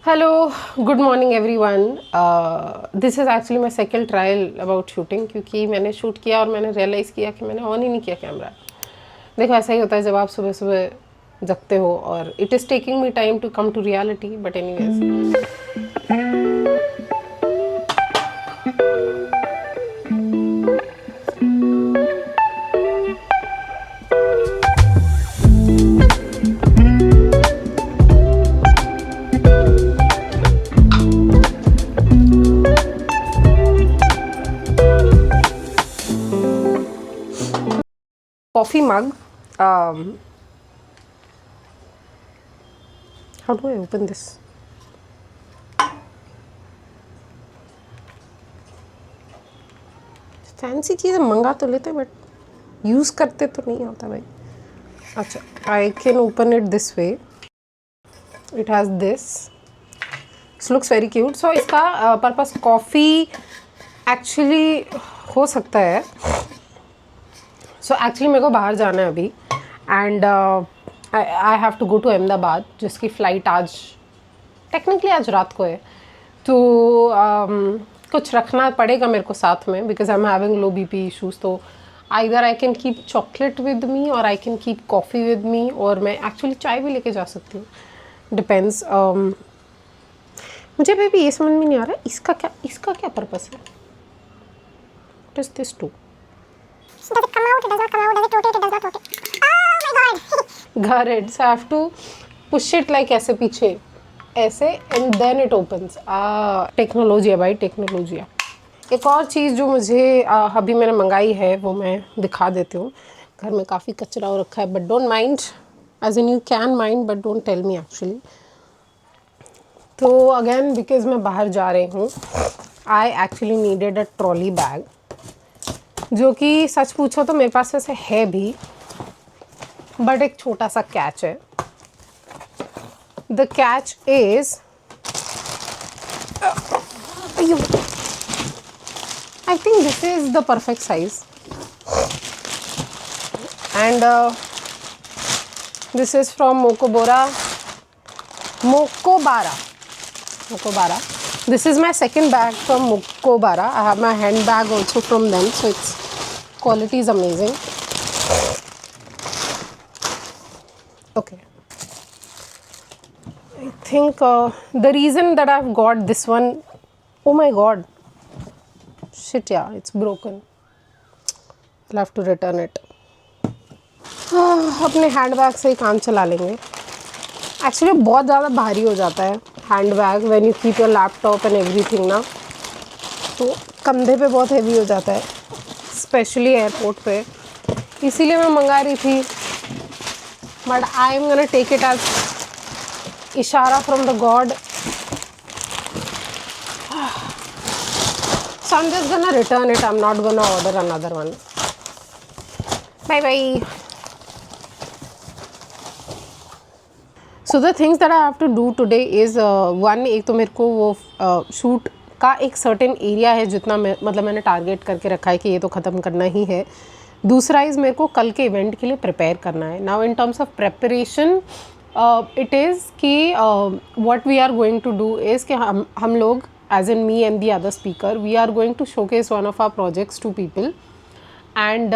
Hello, good morning everyone. This is actually my second trial about shooting, क्योंकि मैंने shoot किया और मैंने रियलाइज़ किया कि मैंने ऑन ही नहीं किया कैमरा। देखो, ऐसा ही होता है जब आप सुबह सुबह जगते हो, और it is taking me time to come to reality, but anyways. Coffee mug. How do I open this? Fancy चीज़ें मंगा तो लेते बट यूज़ करते तो नहीं होता भाई। अच्छा, I can open it this way. It has this looks very cute. So इसका पर्पस कॉफ़ी एक्चुअली हो सकता है। सो एक्चुअली मेरे को बाहर जाना है अभी, and I have to go to Ahmedabad, जिसकी फ़्लाइट आज टेक्निकली आज रात को है। तो कुछ रखना पड़ेगा मेरे को साथ में, because I am having low BP issues. तो either I can keep chocolate with me और I can keep coffee with me, और मैं एक्चुअली चाय भी लेके जा सकती हूँ, डिपेंड्स। मुझे भी ये समझ में नहीं आ रहा है इसका क्या पर्पस है। What is this to? Does it come out? It does not come out. Does it rotate? It does not rotate. Oh my god! Got it. So I have to push it like ऐसे पीछे, ऐसे, and then it opens. Technology है भाई, technology है। एक और चीज़ जो मुझे अभी मैंने मंगाई है वो मैं दिखा देती हूँ। घर में काफ़ी कचरा हो रखा है, but don't mind, as in you can mind but don't tell me actually. तो अगेन बिकॉज मैं बाहर जा रही हूँ, I actually needed a trolley bag, जो कि सच पूछो तो मेरे पास वैसे है भी, बट एक छोटा सा कैच है। The catch is, I think this is the perfect size, and this is from Mokobara. This is my second bag from Mokobara. I have my handbag also from them, so its quality is amazing. Okay. I think the reason that I've got this one, oh my god, shit, yeah, it's broken. I'll have to return it. अपने handbag से ही काम चला लेंगे। Actually बहुत ज़्यादा भारी हो जाता है hand bag when you keep your laptop and everything ना, तो कंधे पे बहुत हैवी हो जाता है, स्पेशली एयरपोर्ट पे। इसीलिए मैं मंगा रही थी, but I am gonna take it as इशारा from the God. So I am just gonna return it, I am not gonna order another one. Bye bye. So the things that I have to do today is one, एक तो मेरे को वो shoot का एक certain area है जितना मतलब मैंने टारगेट करके रखा है कि ये तो ख़त्म करना ही है। दूसरा इज़ मेरे को कल के इवेंट के लिए प्रिपेयर करना है। Now in terms of preparation it is कि what we are going to do is कि हम लोग as in me and the other speaker, we are going to showcase one of our projects to people, and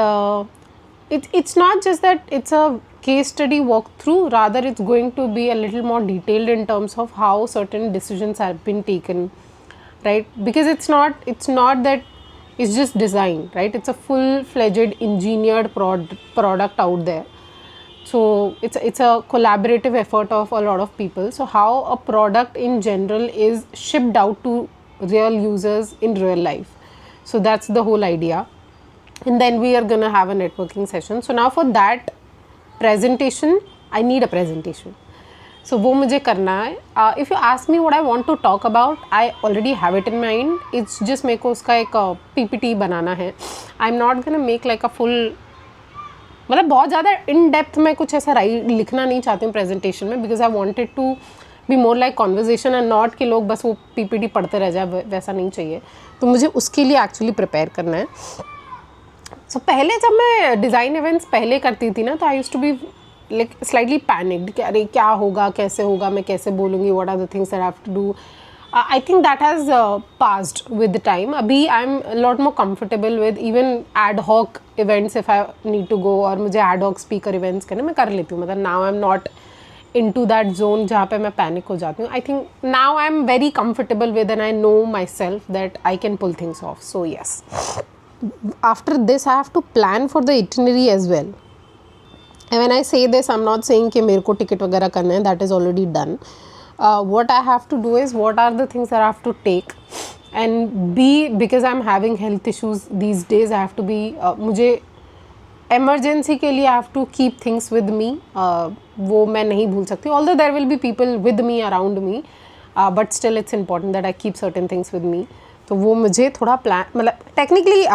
it's not just that it's a case study walkthrough, rather it's going to be a little more detailed in terms of how certain decisions have been taken, right? Because it's not that it's just design, right? It's a full-fledged engineered product out there. So it's a collaborative effort of a lot of people. So how a product in general is shipped out to real users in real life. So that's the whole idea. And then we are gonna have a networking session. So now for that presentation, I need a presentation. So वो मुझे करना है. If you ask me what I want to talk about, I already have it in mind. It's just मेरे को उसका एक PPT बनाना है. I'm not gonna make like a full, मतलब बहुत ज़्यादा in depth मैं कुछ ऐसा लिखना नहीं चाहती हूँ presentation में, because I wanted to be more like conversation and not कि लोग बस वो PPT पढ़ते रह जाए, वैसा नहीं चाहिए। तो मुझे उसके लिए actually prepare करना है। पहले जब मैं डिज़ाइन इवेंट्स पहले करती थी ना, तो I used to be like slightly panicked कि अरे क्या होगा, कैसे होगा, मैं कैसे बोलूँगी, what are the things that I have to do. I think that has passed with the time. अभी I'm a lot more comfortable with even ad hoc events if I need to go, और मुझे ad hoc speaker events करने मैं कर लेती हूँ. मतलब now I'm not into that zone जहाँ पे मैं panic हो जाती हूँ. I think now I'm very comfortable with and I know myself that I can pull things off. So yes. After this I have to plan for the itinerary as well. And when I say this, I'm not saying कि मेरे को ticket वगैरह करना है. That is already done. What I have to do is what are the things that I have to take, and because I'm having health issues these days, I have to be मुझे emergency के लिए I have to keep things with me. वो मैं नहीं भूल सकती. Although there will be people with me around me, but still it's important that I keep certain things with me. तो वो मुझे थोड़ा प्लान, मतलब टेक्निकली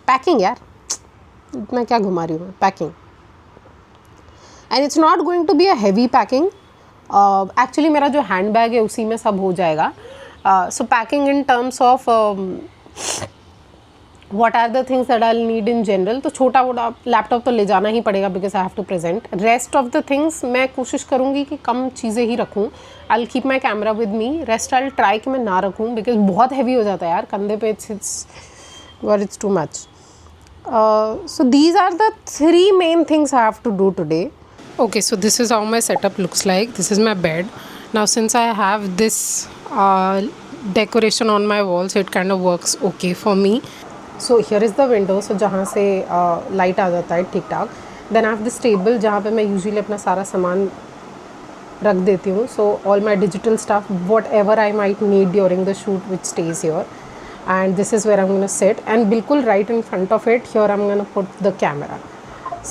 पैकिंग यार, मैं क्या घुमा रही हूँ, packing. And it's not going to be a heavy packing. Actually मेरा जो हैंड बैग है उसी में सब हो जाएगा. So packing in terms of what are the things that I need in general. तो छोटा मोटा लैपटॉप तो ले जाना ही पड़ेगा because I have to present. Rest of the things मैं कोशिश करूँगी कि कम चीज़ें ही रखूँ. I will keep my camera with me. Rest I will try कि मैं ना रखूँ बिकॉज बहुत हैवी हो जाता है यार कंधे पे. It's too much. So these are the 3 main things I have to do today. Okay, so this is how my setup looks like. This is my bed. Now since I have this decoration on my wall, so it kind of works okay for me. So here is the window, so जहाँ से light आ जाता है ठीक ठाक. Then I have this table जहाँ पे मैं usually अपना सारा सामान रख देती हूँ. So all my digital stuff, whatever I might need during the shoot, which stays here. And this is where I'm gonna sit. And बिल्कुल right in front of it, here I'm gonna put the camera.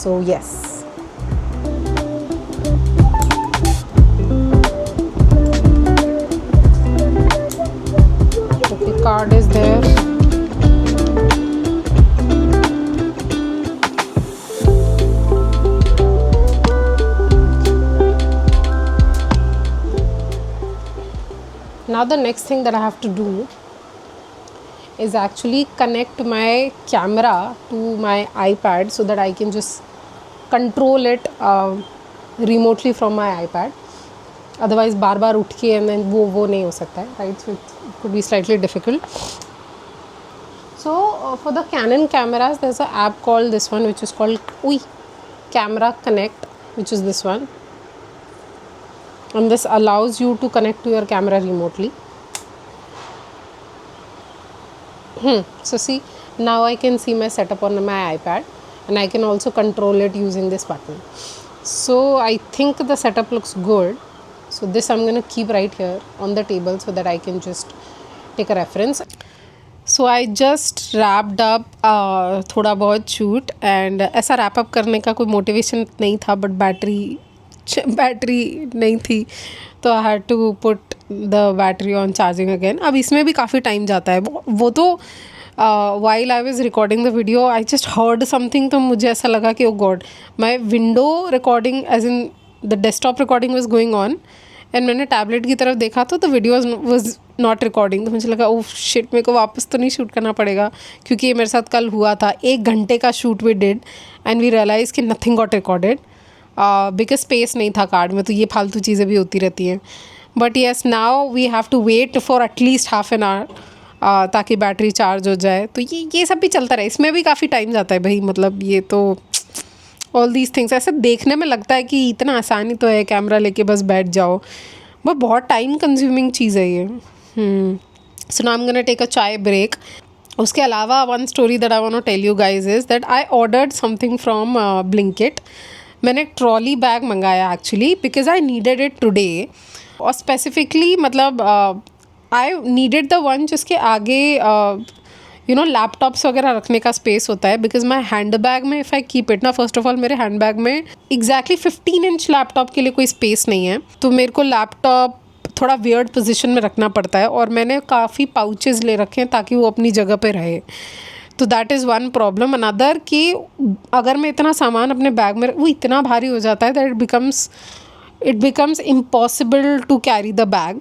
So yes. Card is there. Now the next thing that I have to do is actually connect my camera to my iPad so that I can just control it remotely from my iPad. Otherwise बार बार उठ के and then वो नहीं हो सकता है, right? So it could be slightly difficult. So for the Canon cameras there's an app called this one which is called Camera Connect, which is this one, and this allows you to connect to your camera remotely. So see, now I can see my setup on my iPad and I can also control it using this button. So I think the setup looks good. So this I'm going to keep right here on the table so that I can just take a reference. So I just wrapped up थोड़ा बहुत shoot, and ऐसा wrap up करने का कोई motivation नहीं था, but battery नहीं थी तो I had to put the battery on charging again. अब इसमें भी काफ़ी टाइम जाता है. वो तो while I was recording the video I just heard something, तो मुझे ऐसा लगा कि oh god, my window recording as in the desktop recording was going on and मैंने टैबलेट की तरफ देखा तो वीडियो वाज नॉट रिकॉर्डिंग. तो मुझे लगा ओह शिट, मेरे को वापस तो नहीं शूट करना पड़ेगा क्योंकि ये मेरे साथ कल हुआ था. 1 घंटे का shoot we did and we realise कि nothing got recorded because space नहीं था कार्ड में. तो ये फालतू चीज़ें भी होती रहती हैं. But yes, now we have to wait for at least half an hour ताकि बैटरी चार्ज हो जाए. तो ये सब भी चलता रहे. इसमें भी काफ़ी टाइम जाता है भाई. मतलब ये तो ऑल दीज थिंग्स ऐसे देखने में लगता है कि इतना आसानी तो है, कैमरा लेके बस बैठ जाओ, बट बहुत टाइम कंज्यूमिंग चीज़ है ये. So now I am gonna take a chai break. उसके अलावा one story that I want to tell you guys is that I ordered something from Blinkit. मैंने एक ट्रॉली बैग मंगाया actually because I needed it today. और specifically मतलब I needed the one जिसके आगे laptops वगैरह रखने का स्पेस होता है. बिकॉज माई हैंड बैग में इफ़ आई कीप इट ना, फर्स्ट ऑफ ऑल मेरे हैंड बैग में एग्जैक्टली 15 इंच लैपटॉप के लिए कोई स्पेस नहीं है. तो मेरे को लैपटॉप थोड़ा वियर्ड पोजीशन में रखना पड़ता है. और मैंने काफ़ी पाउचेस ले रखे हैं ताकि वो अपनी जगह पे रहे. तो that is one problem. Another कि अगर मैं इतना सामान अपने बैग में, वो इतना भारी हो जाता है that it becomes impossible to carry the bag.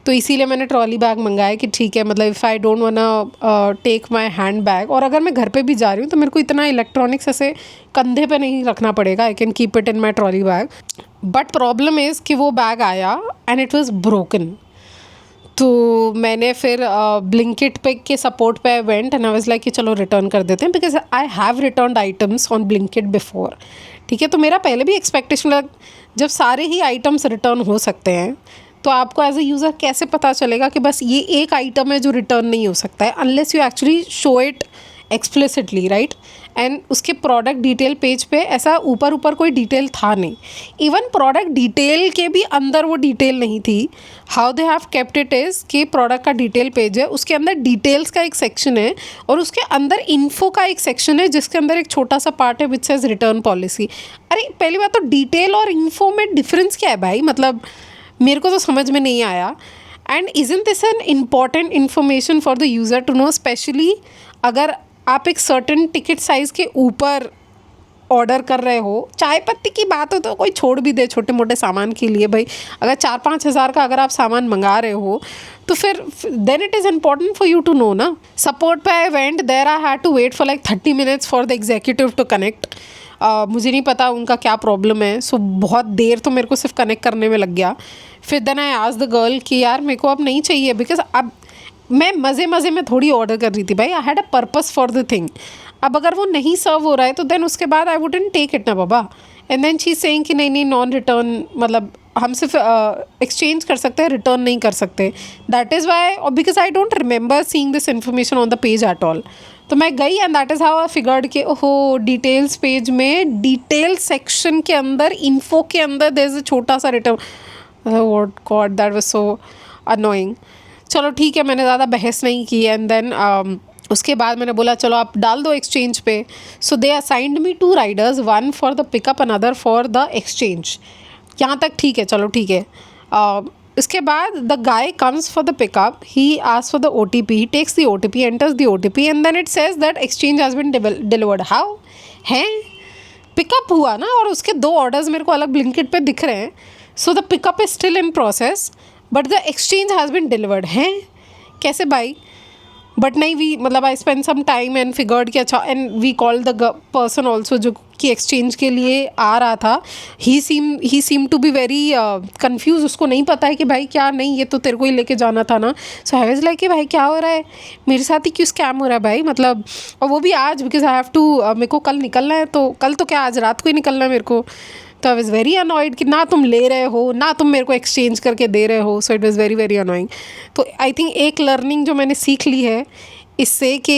तो इसीलिए मैंने ट्रॉली बैग मंगाया कि ठीक है, मतलब if I don't wanna take my hand bag, और अगर मैं घर पे भी जा रही हूँ तो मेरे को इतना इलेक्ट्रॉनिक्स ऐसे कंधे पे नहीं रखना पड़ेगा, आई can keep it in my trolley bag. But problem is कि वो बैग आया एंड इट वॉज ब्रोकन. तो मैंने फिर ब्लिंकिट पे के सपोर्ट पे went and I was like कि चलो रिटर्न कर देते हैं, because I have return items on Blinkit before. ठीक है, तो मेरा पहले भी एक्सपेक्टेशन लग, जब सारे ही आइटम्स रिटर्न हो सकते हैं तो आपको एज अ यूज़र कैसे पता चलेगा कि बस ये एक आइटम है जो रिटर्न नहीं हो सकता है, unless you actually show it explicitly, right. And उसके प्रोडक्ट डिटेल पेज पे ऐसा ऊपर ऊपर कोई डिटेल था नहीं. इवन प्रोडक्ट डिटेल के भी अंदर वो डिटेल नहीं थी. How they have kept it is कि प्रोडक्ट का डिटेल पेज है, उसके अंदर डिटेल्स का एक सेक्शन है और उसके अंदर इन्फो का एक सेक्शन है जिसके अंदर एक छोटा सा पार्ट है विच सेज रिटर्न पॉलिसी. अरे पहली बात तो डिटेल और इन्फो में डिफरेंस क्या है भाई, मतलब मेरे को तो समझ में नहीं आया. And isn't this an important information for the user to know, specially अगर आप एक सर्टेन टिकट साइज़ के ऊपर ऑर्डर कर रहे हो. चाय पत्ती की बात हो तो कोई छोड़ भी दे छोटे मोटे सामान के लिए भाई, अगर 4-5 हज़ार का अगर आप सामान मंगा रहे हो तो फिर then it is important for you to know ना. सपोर्ट पे I went, there I had to wait for like 30 minutes for the executive to connect. मुझे नहीं पता उनका क्या प्रॉब्लम है, सो बहुत देर तो मेरे को सिर्फ कनेक्ट करने में लग गया. फिर then I asked the girl कि यार मेरे को अब नहीं चाहिए, बिकॉज अब मैं मज़े में थोड़ी ऑर्डर कर रही थी भाई, I had a purpose for the thing. अब अगर वो नहीं सर्व हो रहा है तो देन उसके बाद आई वुडंट टेक इट ना बाबा. एंड देन शी सेइंग कि नहीं नॉन रिटर्न, मतलब हम सिर्फ एक्सचेंज कर सकते हैं, रिटर्न नहीं कर सकते. दैट इज़ वाई, और because I don't remember seeing this information on the page at all. तो मैं गई and that is how I figured कि ओहो, डिटेल्स पेज में डिटेल सेक्शन के अंदर इन्फो के अंदर देयर इज़ अ छोटा सा return. What God, that was so annoying. चलो ठीक है, मैंने ज़्यादा बहस नहीं की. एंड देन उसके बाद मैंने बोला चलो आप डाल दो एक्सचेंज पे. So they assigned me 2 riders, one for the pickup another for the exchange. यहाँ तक ठीक है, चलो ठीक है. इसके बाद the guy comes for the pickup, he asks for the OTP, he takes the OTP, enters the OTP and then it says that exchange has been delivered. How है, पिकअप हुआ ना, और उसके 2 ऑर्डर्स मेरे को अलग ब्लिंकिट पे दिख रहे हैं. So the pickup is still in process but the exchange has been delivered. हैं कैसे भाई? बट नहीं, वी मतलब I spend some time and figured कि अच्छा, and we call the person also जो कि एक्सचेंज के लिए आ रहा था. He seem to be very confuse. उसको नहीं पता है कि भाई क्या, नहीं ये तो तेरे को ही लेके जाना था ना. सो आई वाज लाइक कि भाई क्या हो रहा है, मेरे साथ ही क्यों स्कैम हो रहा है भाई, मतलब. और वो भी आज, बिकॉज आई हैव टू, मेरे को कल निकलना है, तो कल तो क्या आज रात को ही निकलना है मेरे को. तो आई वॉज़ वेरी अनॉयड कि ना तुम ले रहे हो ना तुम मेरे को एक्सचेंज करके दे रहे हो. So it was very very annoying. तो आई थिंक एक लर्निंग जो मैंने सीख ली है इससे कि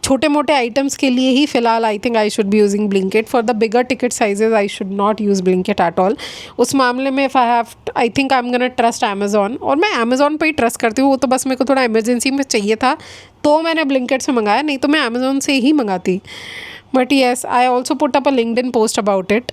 छोटे मोटे आइटम्स के लिए ही फ़िलहाल I think I should be using Blinkit. For the bigger ticket sizes I should not use Blinkit at all. उस मामले में if I think I am gonna trust Amazon, और मैं अमेज़ॉन पर ही ट्रस्ट करती हूँ. वो तो बस मेरे को थोड़ा इमरजेंसी में चाहिए था तो मैंने ब्लिंकिट से मंगाया, नहीं तो मैं अमेज़ॉन से ही मंगाती. But yes, I also put up a LinkedIn post about it.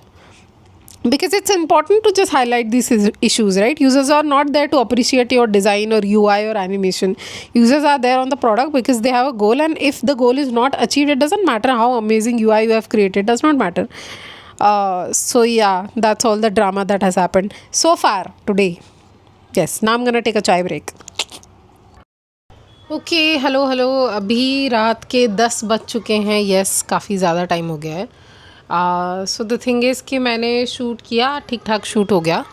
Because it's important to just highlight these issues, right? Users are not there to appreciate your design or UI or animation. Users are there on the product because they have a goal, and if the goal is not achieved, it doesn't matter how amazing UI you have created, does not matter. So yeah, that's all the drama that has happened so far today. Yes, now I'm gonna take a chai break. Okay, hello अभी रात के 10 बज चुके हैं. Yes, काफ़ी ज़्यादा time हो गया है. सो द थिंग इज़ कि मैंने शूट किया, ठीक ठाक शूट हो गया.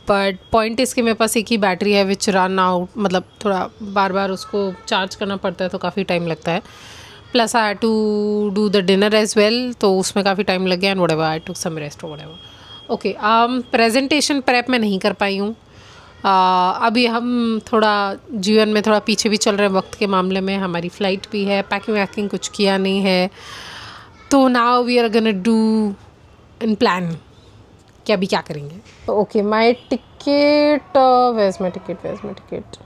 बट पॉइंट इसके मेरे पास एक ही बैटरी है विच रन आउट, मतलब थोड़ा बार बार उसको चार्ज करना पड़ता है तो काफ़ी टाइम लगता है. Plus I had to do the dinner as well, तो उसमें काफ़ी टाइम लग गया. And whatever, I took some rest और व्हाटएवर. ओके, प्रेजेंटेशन प्रेप मैं नहीं कर पाई हूँ. अभी हम थोड़ा जीवन में थोड़ा पीछे भी चल रहे हैं वक्त के मामले में. हमारी फ़्लाइट भी है, पैकिंग वैकिंग कुछ किया नहीं है. तो now we are gonna do in plan कि अभी क्या करेंगे. Okay, my ticket, where's my ticket.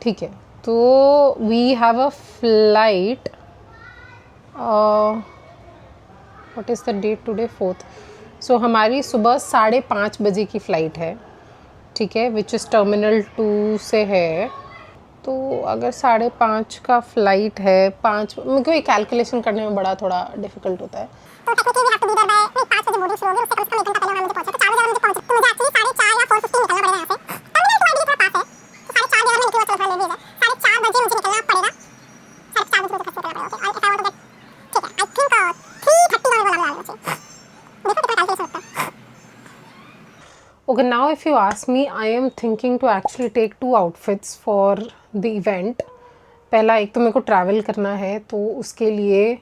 ठीक है, तो we have a flight. What is the date today? 4th. So हमारी सुबह 5:30 बजे की फ़्लाइट है. ठीक है, विच इज़ टर्मिनल 2 से है. तो अगर 5:30 का फ़्लाइट है, 5, मेरे को ये कैलकुलेशन करने में बड़ा थोड़ा डिफ़िकल्ट होता है. तो technically we have to be there by 5 बजे बोर्डिंग शुरू होगी, उससे कम से कम 1 घंटा पहले वहाँ मुझे पहुंचना. तो 4 बजे मुझे पहुंच, तो मुझे एक्चुअली 4:30 या 4:15 निकलना पड़ेगा यहाँ से. Okay, now if you ask me, I am thinking to actually take 2 outfits for the event. पहला एक तो मेरे को ट्रैवल करना है, तो उसके लिए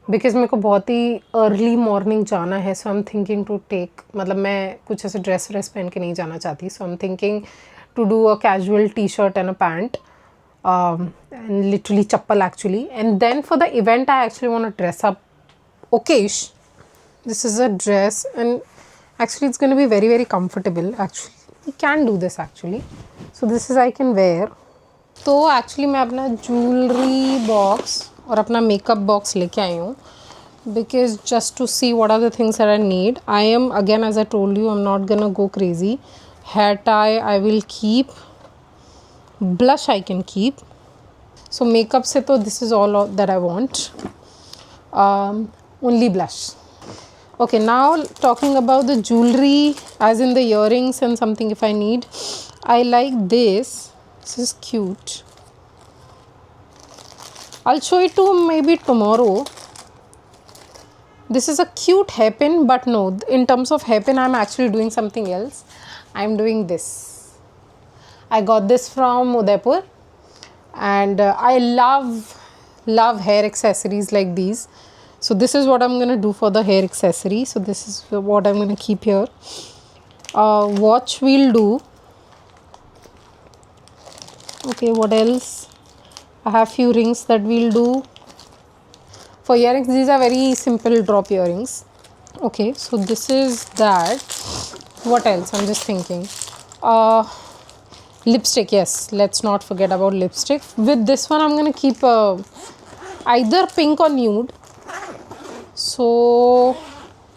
बिकॉज मेरे को बहुत ही अर्ली मॉर्निंग जाना है, so I am thinking to take, मतलब मैं कुछ ऐसे ड्रेस व्रेस पहन के नहीं जाना चाहती, so I am thinking to do a casual T shirt and a pant and literally chappal actually, and then for the event I actually want to dress up okayish. This is a dress and actually it's going to be very very comfortable. Actually you can do this actually, so this is I can wear. तो actually मैं अपना jewelry box और अपना makeup box लेके आई हूँ, because just to see what are the things that I need. I am, again as I told you, I'm not gonna go crazy. Hair tie I will keep, blush I can keep. So makeup se to this is all that I want, only blush. Okay, now talking about the jewelry, as in the earrings and something if I need. I like this is cute. I'll show it to maybe tomorrow. This is a cute hairpin, but no, in terms of hairpin I'm actually doing something else. I'm doing this. I got this from Udaipur, and I love hair accessories like these. So this is what I'm gonna do for the hair accessory. So this is what I'm gonna keep here. Watch we'll do. Okay, what else? I have few rings that we'll do. For earrings, these are very simple drop earrings. Okay, so this is that. What else? I'm just thinking. Lipstick, yes, let's not forget about lipstick. With this one I'm gonna keep either pink or nude, so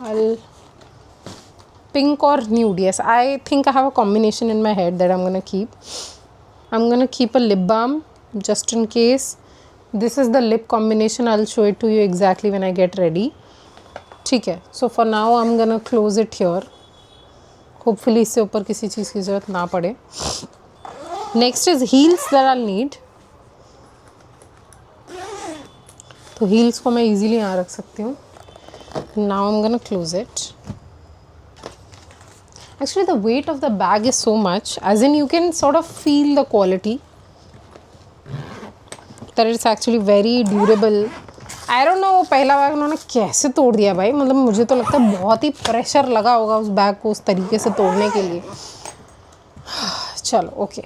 I'll pink or nude. Yes, I think I have a combination in my head that I'm gonna keep. I'm gonna keep a lip balm just in case. This is the lip combination. I'll show it to you exactly when I get ready. ठीक है, so for now I'm gonna close it here. Hopefully इससे ऊपर किसी चीज़ की ज़रूरत ना पड़े. Next is heels that I'll need. तो heels को मैं easily यहाँ रख सकती हूँ. Now I'm gonna close it. Actually the weight of the bag is so much, as in you can sort of feel the quality, that it's actually very durable. I don't know पहला bag उन्होंने कैसे तोड़ दिया भाई, मतलब मुझे तो लगता है बहुत ही प्रेशर लगा होगा उस बैग को उस तरीके से तोड़ने के लिए. चलो okay,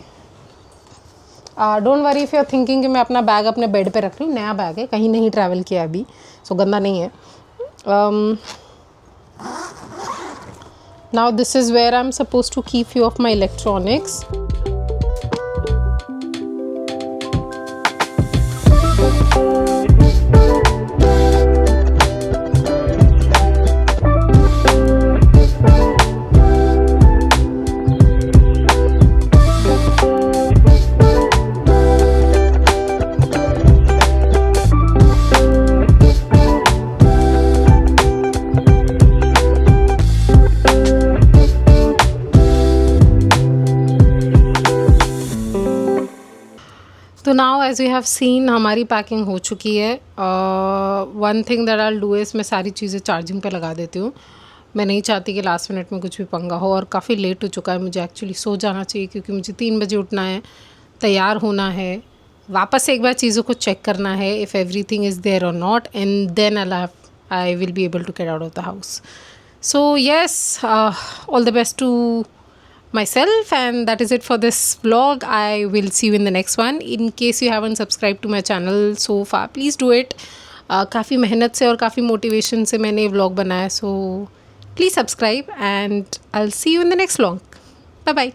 don't worry if you are thinking कि मैं अपना बैग अपने बेड पे रख लूँ. नया बैग है, कहीं नहीं ट्रैवल किया अभी, सो गंदा नहीं है. Now this is where I am suppose to keep few of my electronics. तो now as you have seen हमारी पैकिंग हो चुकी है. One thing that I do is मैं सारी चीज़ें चार्जिंग पे लगा देती हूँ. मैं नहीं चाहती कि लास्ट मिनट में कुछ भी पंगा हो, और काफ़ी लेट हो चुका है, मुझे एक्चुअली सो जाना चाहिए क्योंकि मुझे 3 बजे उठना है, तैयार होना है, वापस से एक बार चीज़ों को चेक करना है इफ़ एवरीथिंग इज़ देयर और not, and then I will be able to get out of the house. So yes, all the best to myself, and that is it for this vlog. I will see you in the next one. In case you haven't subscribed to my channel so far, please do it. काफ़ी मेहनत से और काफ़ी motivation से मैंने ये vlog बनाया, so please subscribe and I'll see you in the next vlog. Bye bye.